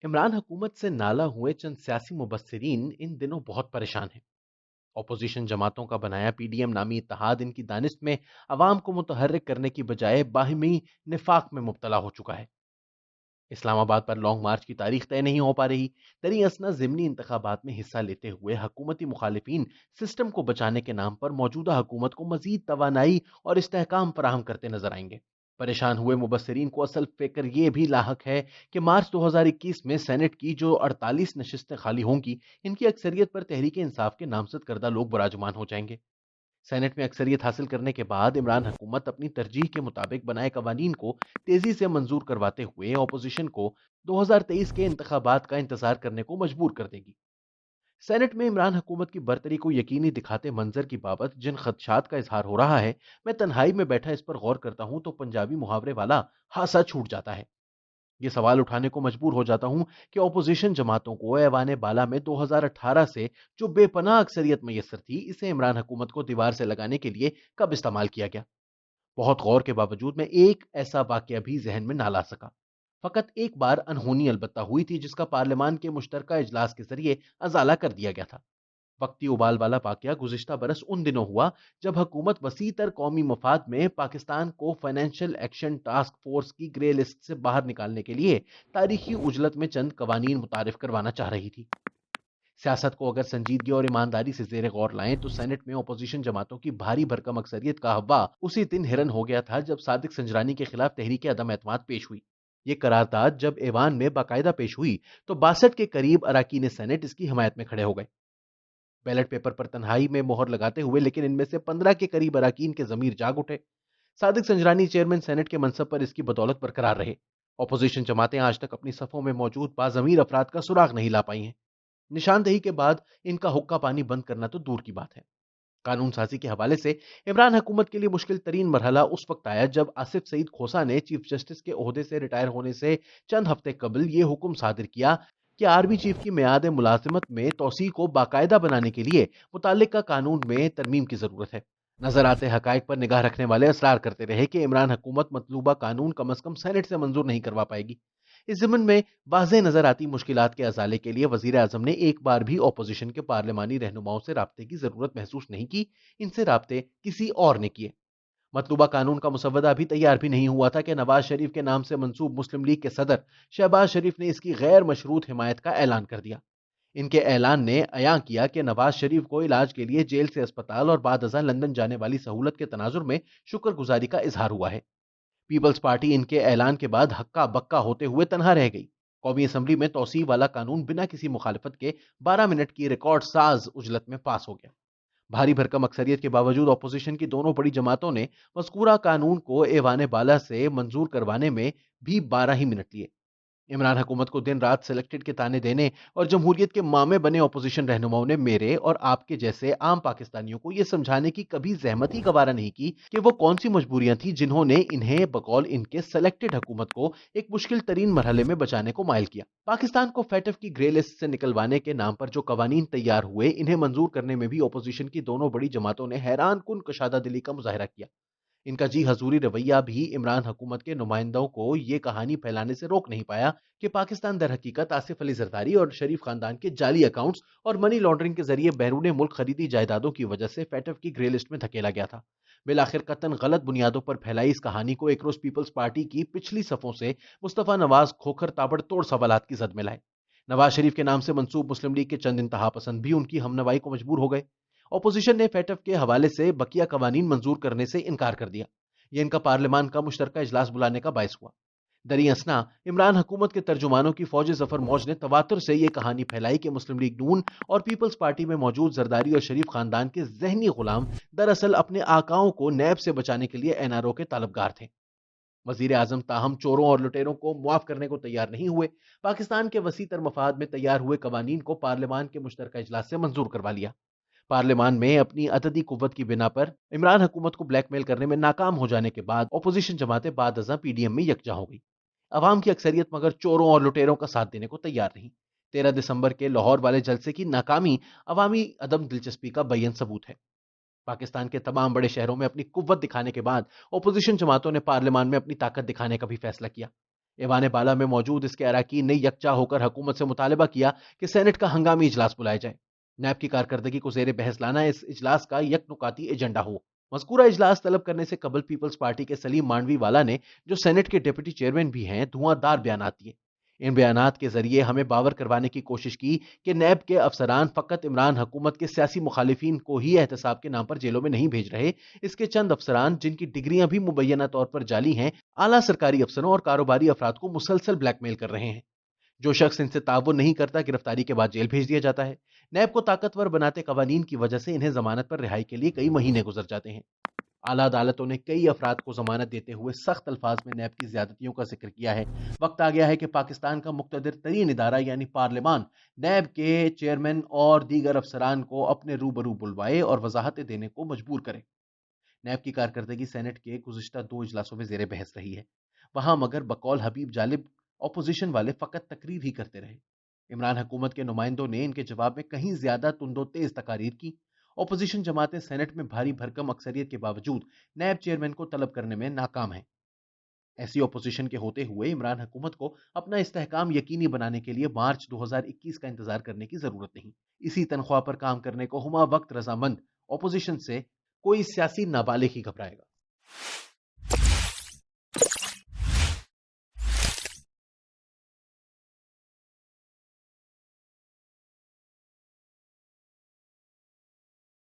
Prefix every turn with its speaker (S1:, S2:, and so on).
S1: इमरान हुकूमत से नाला हुए चंद सियासी मुबस्सिरीन इन दिनों बहुत परेशान हैं। अपोजिशन जमातों का बनाया पीडीएम नामी इत्तेहाद इनकी दानिश में अवाम को मुतहर्रिक करने की बजाय बाहिमी निफाक में मुब्तला हो चुका है। इस्लामाबाद पर लॉन्ग मार्च की तारीख तय नहीं हो पा रही। दरी असना ज़िमनी इंतखाबात में हिस्सा लेते हुए हुकूमती मुखालिफिन सिस्टम को बचाने के नाम पर मौजूदा हुकूमत को मजीद तवानाई और इस्तेहकाम फराहम करते नजर आएंगे। परेशान हुए मुबसरीन को असल फिक्र ये भी लाहक है कि मार्च 2021 में सेनेट की जो 48 नशिस्तें खाली होंगी, इनकी अक्सरियत पर तहरीक इंसाफ के नामजद करदा लोग बराजुमान हो जाएंगे। सेनेट में अक्सरियत हासिल करने के बाद इमरान हुकूमत अपनी तरजीह के मुताबिक बनाए कवानीन को तेजी से मंजूर करवाते हुए अपोजिशन को 2023 के इंतखाबात का इंतजार करने को मजबूर कर देगी। सेनेट में इमरान हुकूमत की बरतरी को यकीनी दिखाते मंजर की बाबत जिन खदशात का इजहार हो रहा है, मैं तन्हाई में बैठा इस पर गौर करता हूं तो पंजाबी मुहावरे वाला हासा छूट जाता है। ये सवाल उठाने को मजबूर हो जाता हूं कि अपोजिशन जमातों को ऐवान बाला में 2018 से जो बेपनाह अक्सरियत मैसर थी, इसे इमरान हुकूमत को दीवार से लगाने के लिए कब इस्तेमाल किया गया। बहुत गौर के बावजूद मैं एक ऐसा वाकया भी जहन में ना ला सका। फकत एक बार अनहोनी अलबत्ता हुई थी, जिसका पार्लियामान के मुश्तरका इजलास के जरिए अजाला कर दिया गया था। वक्ती उबाल वाला वाकया गुज़िश्ता बरस उन दिनों हुआ जब हुकूमत वसीतर कौमी मफाद में पाकिस्तान को फाइनेंशियल एक्शन टास्क फोर्स की ग्रे लिस्ट से बाहर निकालने के लिए तारीखी उजलत में चंद कवानीन मुतारिफ करवाना चाह रही थी। सियासत को अगर संजीदगी और ईमानदारी से जेर गौर लाएं तो सेनेट में अपोजिशन जमातों की भारी भरकम अक्सरियत का हवा उसी दिन हिरन हो गया था जब सादिक संजरानी के खिलाफ तहरीक अदम एतमाद पेश हुई। ये करारदाद जब ऐवान में बाकायदा पेश हुई तो 62 के करीब अराकीन सेनेट इसकी हिमायत में खड़े हो गए। बैलेट पेपर पर तन्हाई में मोहर लगाते हुए लेकिन इनमें से 15 के करीब अराकीन के जमीर जाग उठे। सादिक संजरानी चेयरमैन सेनेट के मनसब पर इसकी बदौलत बरकरार रहे। अपोजिशन जमातें आज तक अपनी सफों में मौजूद बाजमीर अफराद का सुराग नहीं ला पाई हैं। निशानदेही के बाद इनका हुक्का पानी बंद करना तो दूर की बात है। कानून साजी के हवाले से इमरान हुकूमत के लिए मुश्किल तरीन मरहला उस वक्त आया जब आसिफ सईद खोसा ने चीफ जस्टिस के ओहदे से रिटायर होने से चंद हफ्ते कबल ये हुक्म सादिर किया कि आर्मी चीफ की मियाद मुलाजिमत में तोसी को बाकायदा बनाने के लिए मुतालिका कानून में तरमीम की जरूरत है। नजर आते हकायक पर निगाह रखने वाले असरार करते रहे कि इमरान हुकूमत मतलूबा कानून कम अज कम सेनेट से मंजूर नहीं करवा पाएगी। इस ज़िमन में वाज़ेह नजर आती मुश्किलात के अजाले के लिए वजीर आजम ने एक बार भी अपोजिशन के पार्लिमानी रहनुमाओं से राब्ते की जरूरत महसूस नहीं की। इनसे राब्ते किसी और ने किए। मतलूबा कानून का मुसवदा अभी तैयार भी नहीं हुआ था कि नवाज शरीफ के नाम से मंसूब मुस्लिम लीग के सदर शहबाज शरीफ ने इसकी गैर मशरूत हिमायत का ऐलान कर दिया। इनके ऐलान ने अयां किया कि नवाज शरीफ को इलाज के लिए जेल से अस्पताल और बाद अज़ां लंदन जाने वाली सहूलत के तनाजुर में शुक्रगुजारी का इजहार हुआ है। पीपल्स पार्टी इनके ऐलान के बाद हक्का बक्का होते हुए तनहा रह गई। कौमी असम्बली में तौसीफ वाला कानून बिना किसी मुखालिफत के 12 मिनट की रिकॉर्ड साज उजलत में पास हो गया। भारी भरकम अक्सरियत के बावजूद अपोजिशन की दोनों बड़ी जमातों ने मज़कूरा कानून को ऐवान बाला से मंजूर करवाने में भी 12 ही मिनट लिए। इमरान हुकूमत को दिन रात सिलेक्टेड के ताने देने और जमहूरियत के मामे बने अपोजिशन रहनुमाओं ने मेरे और आपके जैसे आम पाकिस्तानियों को यह समझाने की कभी जहमत ही गवारा नहीं की कि वो कौन सी मजबूरियां थी जिन्होंने इन्हें बकौल इनके सेलेक्टेड हुकूमत को एक मुश्किल तरीन मरहले में बचाने को मायल किया। पाकिस्तान को फैटफ की ग्रे लिस्ट से निकलवाने के नाम पर जो कवानीन तैयार हुए, इन्हें मंजूर करने में भी अपोजिशन की दोनों बड़ी जमातों ने हैरान कुन कशादा दिली का मुजाहरा किया। इनका जी हजूरी रवैया भी इमरान हुकूमत के नुमाइंदों को ये कहानी फैलाने से रोक नहीं पाया कि पाकिस्तान दर हकीकत आसिफ अली जरदारी और शरीफ खानदान के जाली अकाउंट्स और मनी लॉन्ड्रिंग के जरिए बैरून मुल्क खरीदी जायदादों की वजह से फैटफ की ग्रे लिस्ट में धकेला गया था। बिलाखिर कतन गलत बुनियादों पर फैलाई इस कहानी को एक रोज पीपल्स पार्टी की पिछली सफों से मुस्तफा नवाज खोखर ताबड़तोड़ सवालात की जद में लाए। नवाज शरीफ के नाम से मंसूब मुस्लिम लीग के चंद इंतहा पसंद भी उनकी हमनवाई को मजबूर हो गए। अपोजिशन ने फैटफ के हवाले से बकिया कवानीन मंजूर करने से इनकार कर दिया। यह इनका पार्लियामान का मुश्तरका इजलास बुलाने का बायस हुआ। दरी असना इमरान हुकूमत के तर्जुमानों की फौज जफर मौज ने तवातुर से यह कहानी फैलाई कि मुस्लिम लीग नून और पीपल्स पार्टी में मौजूद जरदारी और शरीफ खानदान के जहनी गुलाम दरअसल अपने आकाओं को नैब से बचाने के लिए एनआरओ के तालबगार थे। वजीर आजम ताहम चोरों और लुटेरों को मुआफ करने को तैयार नहीं हुए। पाकिस्तान के वसी तर मफाद में तैयार हुए कवानीन को पार्लियामान के मुश्तरका इजलास से मंजूर करवा लिया। पार्लियामान में अपनी अददी कुव्वत की बिना पर इमरान हुकूमत को ब्लैकमेल करने में नाकाम हो जाने के बाद अपोजिशन जमातें बाद अज़ां पीडीएम में यकजा हो गई। अवाम की अक्सरियत मगर चोरों और लुटेरों का साथ देने को तैयार नहीं। 13 दिसंबर के लाहौर वाले जलसे की नाकामी अवामी अदम दिलचस्पी का बेयन सबूत है। पाकिस्तान के तमाम बड़े शहरों में अपनी कुव्वत दिखाने के बाद अपोजिशन जमातों ने पार्लियामान में अपनी ताकत दिखाने का भी फैसला किया। ایوان بالا میں موجود اس کے اراکین نے یکجا ہوکر حکومت سے مطالبہ کیا کہ سینٹ کا ہنگامی اجلاس بلایا جائے۔ نیب کی کارکردگی کو زیر بحث لانا اس اجلاس کا یک نکاتی ایجنڈا ہو۔ مذکورہ اجلاس طلب کرنے سے قبل پیپلز پارٹی کے سلیم مانڈوی والا نے، جو سینٹ کے ڈپٹی چیئرمین بھی ہیں، دھواں دار بیانات دیے۔ ان بیانات کے ذریعے ہمیں باور کروانے کی کوشش کی کہ نیب کے افسران فقط عمران حکومت کے سیاسی مخالفین کو ہی احتساب کے نام پر جیلوں میں نہیں بھیج رہے، اس کے چند افسران جن کی ڈگریاں بھی مبینہ طور پر جعلی ہیں، اعلیٰ سرکاری افسروں اور کاروباری افراد کو مسلسل بلیک میل کر رہے ہیں۔ جو شخص ان سے تعاون نہیں کرتا، گرفتاری کے بعد جیل بھیج دیا جاتا ہے۔ نیب کو طاقتور بناتے قوانین کی وجہ سے انہیں ضمانت پر رہائی کے لیے کئی مہینے گزر جاتے ہیں۔ اعلیٰ عدالتوں نے کئی افراد کو ضمانت دیتے ہوئے سخت الفاظ میں نیب کی زیادتیوں کا ذکر کیا ہے۔ وقت آ گیا ہے کہ پاکستان کا مقتدر ترین ادارہ یعنی پارلیمان نیب کے چیئرمین اور دیگر افسران کو اپنے روبرو بلوائے اور وضاحتیں دینے کو مجبور کرے۔ نیب کی کارکردگی سینٹ کے گزشتہ 2 اجلاسوں میں زیر بحث رہی ہے۔ وہاں مگر بقول حبیب جالب اپوزیشن والے فقط تقریر ہی کرتے رہے۔ عمران حکومت کے نمائندوں نے ان کے جواب میں کہیں زیادہ تند و تیز تقاریر کی۔ اپوزیشن جماعتیں سینٹ میں بھاری بھرکم اکثریت کے باوجود نیب چیئرمین کو طلب کرنے میں ناکام ہیں۔ ایسی اپوزیشن کے ہوتے ہوئے عمران حکومت کو اپنا استحکام یقینی بنانے کے لیے مارچ 2021 کا انتظار کرنے کی ضرورت نہیں۔ اسی تنخواہ پر کام کرنے کو ہما وقت رضامند اپوزیشن سے کوئی سیاسی نابالغ ہی گھبرائے گا۔